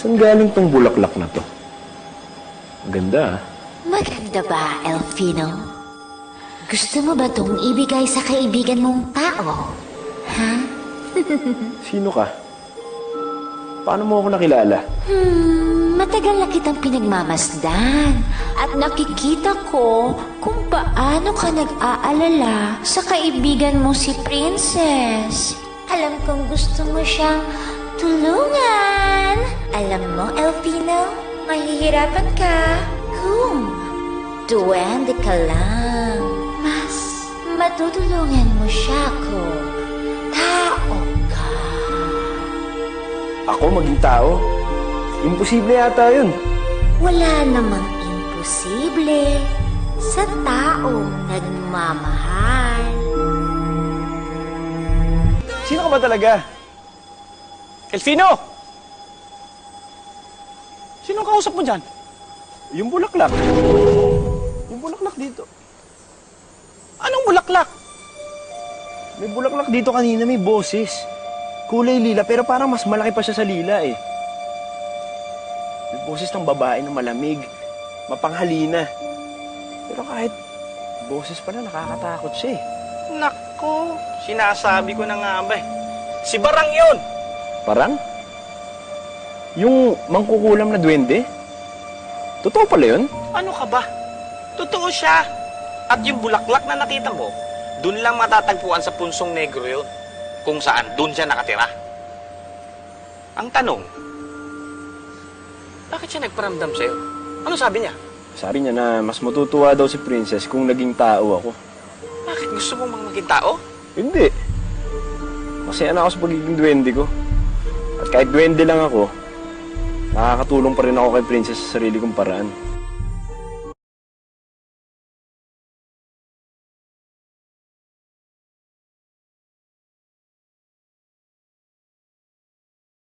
Saan galing tong bulaklak na to? Ang ganda, ah. Maganda ba, Elfino? Gusto mo ba itong ibigay sa kaibigan mong tao? Ha? Sino ka? Paano mo ako nakilala? Matagal na kitang pinagmamasdan at nakikita ko kung paano ka nag-aalala sa kaibigan mo si Princess. Alam kong gusto mo siyang tulungan. Alam mo, Elfino, mahihirapan ka kung duwende ka lang. Mas matutulungan mo siya kung tao ka. Ako maging tao? Imposible yata yun. Wala namang imposible sa taong nagmamahal. Sino ka ba talaga? Elfino! Sino ang kausap mo dyan? Yung bulaklak. Yung bulaklak dito. Anong bulaklak? May bulaklak dito kanina, may boses. Kulay lila, pero parang mas malaki pa siya sa lila eh. May boses ng babae na malamig, mapanghalina. Pero kahit boses pa na, nakakatakot siya eh. Nako, sinasabi ko na nga ba eh. Si Barang yun! Parang? Yung mangkukulam na duwende? Totoo pala yun? Ano ka ba? Totoo siya. At yung bulaklak na nakita mo, dun lang matatagpuan sa punsong negro yun. Kung saan, dun siya nakatira. Ang tanong, bakit siya nagparamdam sa'yo? Ano sabi niya? Sabi niya na mas matutuwa daw si Princess kung naging tao ako. Bakit gusto mo maging tao? Hindi. Masaya na ako sa pagiging duwende ko. At kahit duwende lang ako, nakakatulong pa rin ako kay Princess sa sarili kong paraan.